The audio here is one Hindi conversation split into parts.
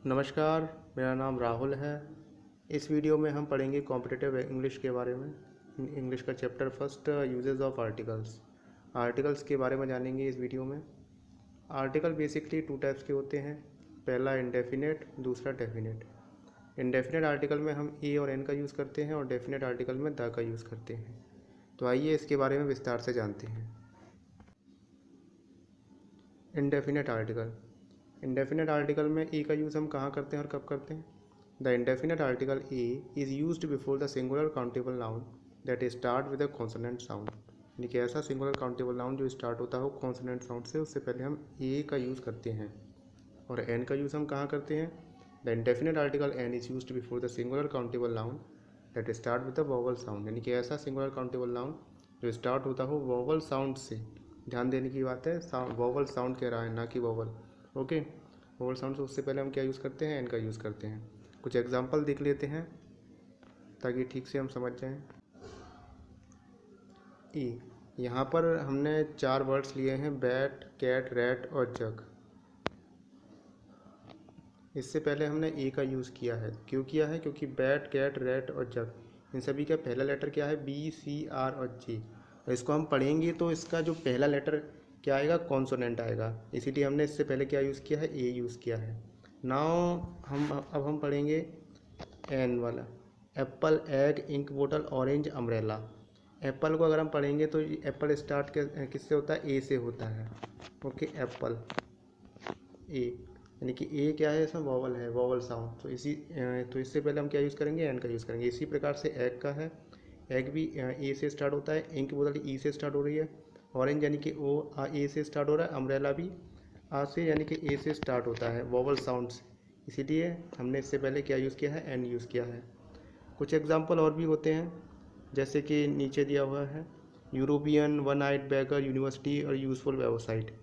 नमस्कार, मेरा नाम राहुल है। इस वीडियो में हम पढ़ेंगे कॉम्पिटिटिव इंग्लिश के बारे में। इंग्लिश का chapter first, uses of articles. Articles के बारे में जानेंगे इस वीडियो में। आर्टिकल बेसिकली टू टाइप्स के होते हैं। पहला इंडेफिनेट, दूसरा डेफिनेट। इंडेफिनेट आर्टिकल में हम ए और एन का यूज़ करते हैं और डेफिनेट आर्टिकल में द का यूज़ करते हैं। तो आइए इसके बारे में विस्तार से जानते हैं। Indefinite article. इंडेफिनेट आर्टिकल में ए का यूज़ हम कहाँ करते हैं और कब करते हैं? The indefinite article A is used before the singular countable noun that start with a consonant sound. यानी कि ऐसा सिंगुलर काउंटेबल नाउन जो स्टार्ट होता हो कॉन्सोनेंट साउंड से, उससे पहले हम ए का यूज़ करते हैं। और एन का यूज़ हम कहाँ करते हैं? The indefinite article an is used before the singular countable noun that start with the vowel sound. यानी कि ऐसा सिंगुलर काउंटेबल नाउन जो स्टार्ट होता हो वोवल साउंड से। ध्यान देने की बात है, वोवल साउंड कह रहा है, ना कि वोवल। ओके, वोवल साउंड से उससे पहले हम क्या यूज़ करते हैं? एन का यूज़ करते हैं। कुछ एग्जांपल देख लेते हैं ताकि ठीक से हम समझ जाएं। ई, यहाँ पर हमने 4 वर्ड्स लिए हैं, बैट, कैट, रैट और जग। इससे पहले हमने ए का यूज़ किया है। क्यों किया है? क्योंकि बैट, कैट, रैट और जग, इन सभी का पहला लेटर क्या है? बी, सी, आर और जी। और इसको हम पढ़ेंगे तो इसका जो पहला लेटर क्या आएगा? कॉन्सोनेंट आएगा। इसीलिए हमने इससे पहले क्या यूज़ किया है? ए यूज़ किया है। नाउ हम पढ़ेंगे एन वाला। एप्पल, एग, इंक बोतल, ऑरेंज, अम्ब्रेला। एप्पल को अगर हम पढ़ेंगे तो एप्पल स्टार्ट किससे होता है? ए से होता है। ओके, एप्पल, ए। यानी कि ए क्या है? इसमें वॉवल है, वॉवल साउंड। तो इससे पहले हम क्या यूज़ करेंगे? एन का यूज़ करेंगे। इसी प्रकार से एग का है। एग भी ए से स्टार्ट होता है। इंक बोतल ई से स्टार्ट हो रही है। ऑरेंज यानी कि ओ ए से स्टार्ट हो रहा है। अम्ब्रेला भी आ से यानी कि ए से स्टार्ट होता है, वॉवल साउंड से। इसीलिए हमने इससे पहले क्या यूज़ किया है? एन यूज़ किया है। कुछ एग्जाम्पल और भी होते हैं, जैसे कि नीचे दिया हुआ है, European, one eyed beggar, university और यूज़फुल वेबसाइट।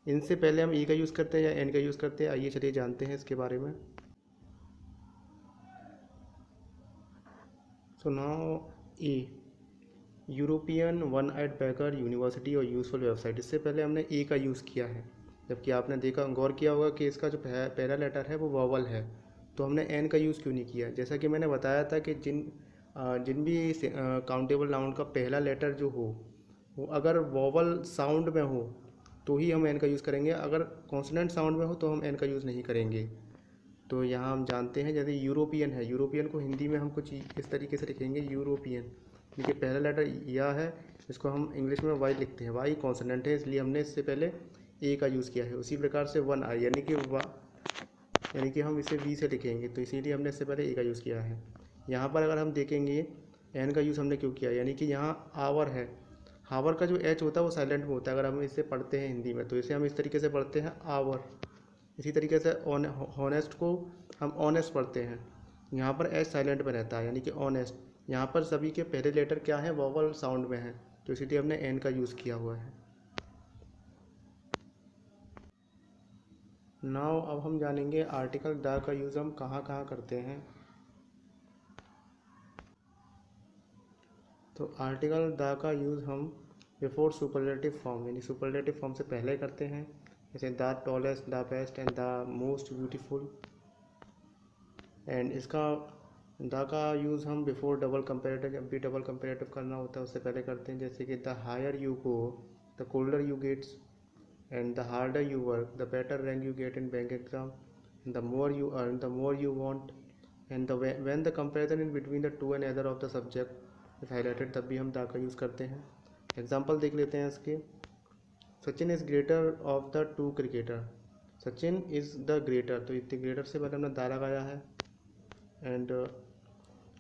इनसे पहले हम ए का यूज़ करते हैं या एन का यूज़ करते हैं? आइए चलिए जानते हैं इसके बारे में। So now a, European, one eyed beggar, university और यूज़फुल वेबसाइट। इससे पहले हमने ए का यूज़ किया है, जबकि आपने देखा, गौर किया होगा कि इसका जो पहला लेटर है वो वॉवल है। तो हमने एन का यूज़ क्यों नहीं किया? जैसा कि मैंने बताया था कि जिन भी काउंटेबल नाउन का पहला लेटर जो हो वो अगर वॉवल साउंड में हो तो ही हम एन का यूज़ करेंगे। अगर कॉन्सोनेंट साउंड में हो तो हम एन का यूज़ नहीं करेंगे। तो यहाँ हम जानते हैं, जैसे यूरोपियन है, यूरोपियन को हिंदी में हम कुछ इस तरीके से लिखेंगे, यूरोपियन। देखिए पहला लेटर या है, इसको हम इंग्लिश में वाई लिखते हैं। वाई कॉन्सोनेंट है, इसलिए हमने इससे पहले ए का यूज़ किया है। उसी प्रकार से वन आई यानी कि हम इसे वी से लिखेंगे, तो इसीलिए हमने इससे पहले ए का यूज़ किया है। यहाँ पर अगर हम देखेंगे एन का यूज़ हमने क्यों किया, यानी कि यहाँ आवर है। हावर का जो एच होता है वो साइलेंट में होता है। अगर हम इसे पढ़ते हैं हिंदी में तो इसे हम इस तरीके से पढ़ते हैं, आवर। इसी तरीके से ऑनेस्ट को हम ऑनेस्ट पढ़ते हैं। यहाँ पर एच साइलेंट में रहता है, यानी कि ऑनेस्ट। यहाँ पर सभी के पहले लेटर क्या है? वॉवल साउंड में है, तो इसीलिए हमने एन का यूज़ किया हुआ है। नाउ अब हम जानेंगे आर्टिकल द का यूज़ हम कहाँ कहाँ करते हैं। तो आर्टिकल द का यूज़ हम बिफोर सुपरलेटिव फॉर्म, यानी सुपरलेटिव फॉर्म से पहले करते हैं, जैसे the tallest, the best and the most beautiful. And इसका द का यूज़ हम बिफोर डबल कंपेरेटिव, जब भी डबल कंपेरेटिव करना होता है उससे पहले करते हैं, जैसे कि the higher you go the colder you gets and the harder you work the better rank you get in bank exam, the more you earn the more you want. And the when the comparison in between the two and other of the subject is highlighted, तब भी हम द का यूज़ करते हैं। एग्जाम्पल देख लेते हैं इसके। Sachin is greater of the two cricketer. Sachin is the greater, तो इतने ग्रेटर से पहले हमने द लगाया है। End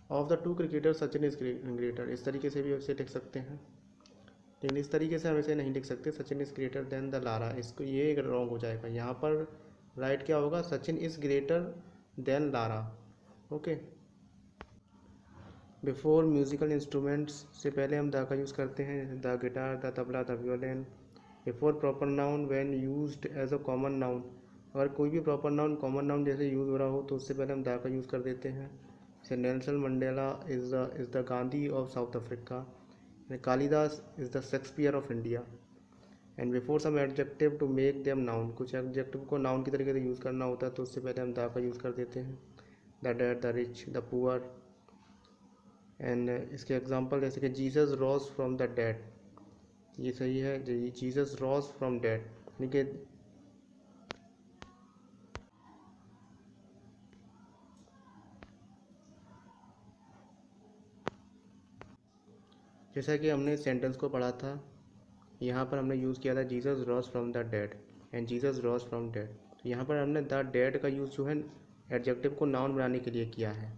of the two cricketer Sachin is greater, इस तरीके से भी इसे लिख सकते हैं, लेकिन इस तरीके से हम इसे नहीं लिख सकते, Sachin is greater then the Lara. इसको ये रॉन्ग हो जाएगा। यहाँ पर राइट क्या होगा? Sachin is greater than Lara. Okay, before musical instruments से पहले हम द का यूज़ करते हैं, the guitar, the tabla, the violin. Before proper noun when used as a common noun, अगर कोई भी प्रॉपर नाउन कॉमन नाउन जैसे यूज़ हो रहा हो तो उससे पहले हम द का यूज़ कर देते हैं। जैसे Nelson Mandela is the Gandhi of South Africa, Kalidas is the Shakespeare of India. And before some adjective to make them noun, कुछ एडजेक्टिव को नाउन की तरीके से यूज़ करना होता है तो उससे पहले हम द का यूज़ कर देते हैं, the dead, the rich, the poor. And इसके एग्जांपल जैसे कि Jesus rose from the dead, ये सही है, जीसस रॉज फ्रॉम डेड, यानी कि जैसा कि हमने सेंटेंस को पढ़ा था, यहाँ पर हमने यूज़ किया था Jesus rose from the dead and Jesus rose from dead. तो यहाँ पर हमने द डेड का यूज़ जो है एडजेक्टिव को नाउन बनाने के लिए किया है।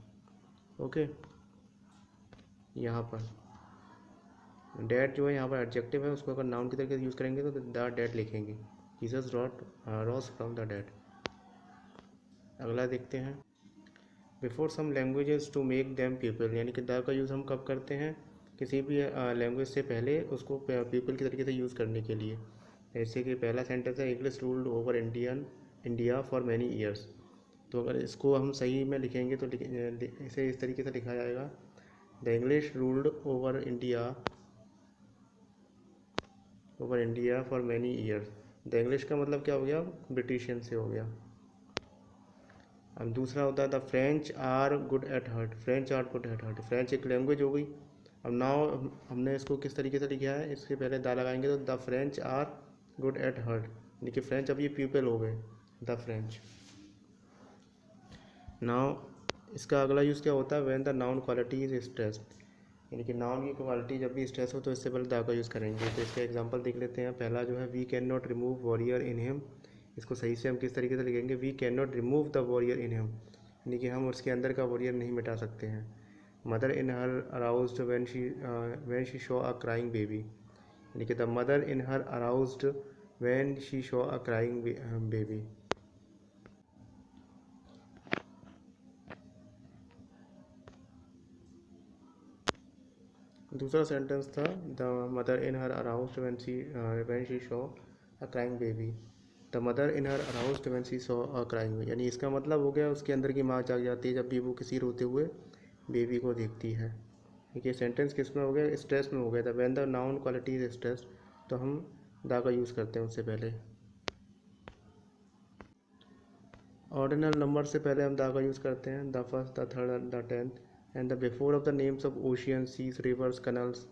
ओके, यहाँ पर डेड जो है यहाँ पर एडजेक्टिव है, उसको अगर नाउन की तरीके से यूज़ करेंगे तो द डेड लिखेंगे, Jesus rose from the dead. अगला देखते हैं, before some languages to make them people, यानी कि द का यूज़ हम कब करते हैं, किसी भी लैंग्वेज से पहले उसको पीपल की तरीके से यूज़ करने के लिए। जैसे कि पहला सेंटेंस है English ruled over India for many years, तो अगर इसको हम सही में लिखेंगे तो इसे इस तरीके से लिखा जाएगा, the English ruled over India for many years. The English का मतलब क्या हो गया, ब्रिटिशियन से हो गया। अब दूसरा होता है the French are good at heart, French are good at heart, French एक लैंग्वेज हो गई। अब नाउ हमने इसको किस तरीके से लिखा है, इसके पहले द लगाएंगे तो the French are good at heart, यानी कि फ्रेंच अब ये पीपल हो गए, द फ्रेंच। नाउ इसका अगला यूज़ क्या होता है, when the noun quality is stressed, यानी कि नाउन की क्वालिटी जब भी स्ट्रेस हो तो इससे पहले द का यूज़ करेंगे। तो इसका एग्जांपल देख लेते हैं। पहला जो है we can not remove warrior in him, इसको सही से हम किस तरीके से लिखेंगे, we can not remove the warrior in him, यानी कि हम उसके अंदर का वॉरियर नहीं मिटा सकते हैं। Mother in her aroused when she show a crying baby, यानी कि the mother in her aroused when she show a crying baby. दूसरा सेंटेंस था the mother in her aroused when she show a crying baby, the mother in her aroused when she saw a crying baby, यानी इसका मतलब हो गया उसके अंदर की माँ जाग जाती है जब भी वो किसी रोते हुए बेबी को देखती है। देखिए सेंटेंस किस में हो गया, स्ट्रेस में हो गया था, when the noun quality is stress, तो हम द का यूज़ करते हैं उससे पहले। ऑर्डिनल नंबर से पहले हम द का यूज़ करते हैं, the first, the third, the 10th, and the before of the names of oceans, seas, rivers, canals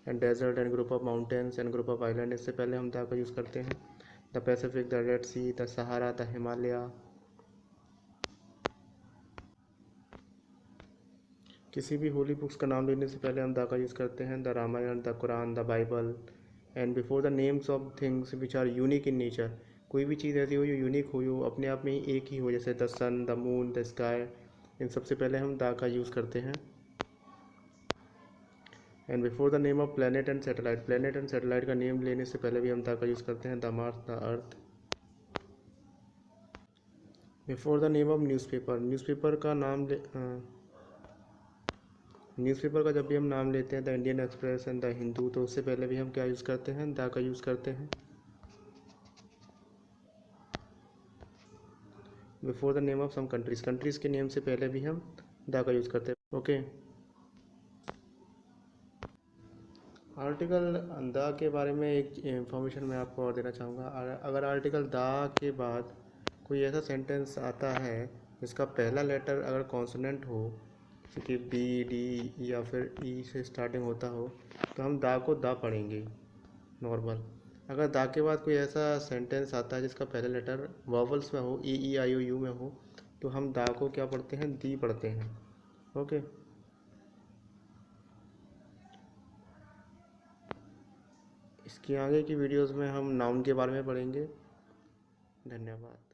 and desert and group of mountains and group of island, इससे पहले हम द का यूज़ करते हैं, the Pacific, the Red Sea, the Sahara, the Himalaya. किसी भी होली बुक्स का नाम लेने से पहले हम द का यूज़ करते हैं, the Ramayan, the Quran, the Bible. And before the names of things which are unique in nature, कोई भी चीज़ ऐसी हो जो यूनिक हो अपने आप में ही एक ही हो, जैसे the sun, the moon, the sky, इन सबसे पहले हम द का यूज़ करते हैं। And before the name of planet and satellite का नेम लेने से पहले भी हम द का यूज़ करते हैं, the Mars, the earth. Before the name of newspaper का नाम न्यूज़पेपर का जब भी हम नाम लेते हैं, the Indian express and the Hindu, तो उससे पहले भी हम क्या यूज़ करते हैं, द का यूज़ करते हैं। Before the name of some countries के नेम से पहले भी हम द का यूज़ करते हैं। ओके, आर्टिकल द के बारे में एक इंफॉर्मेशन मैं आपको और देना चाहूँगा। अगर आर्टिकल द के बाद कोई ऐसा सेंटेंस आता है जिसका पहला लेटर अगर कॉन्सोनेंट हो, जैसे कि बी, डी या फिर ई से स्टार्टिंग होता हो, तो हम द को द पढ़ेंगे नॉर्मल। अगर द के बाद कोई ऐसा सेंटेंस आता है जिसका पहला लेटर वॉवल्स में हो, ई, आई, ओ, यू में हो, तो हम द को क्या पढ़ते हैं, दी पढ़ते हैं। ओके, इसकी आगे की वीडियोस में हम नाउन के बारे में पढ़ेंगे। धन्यवाद।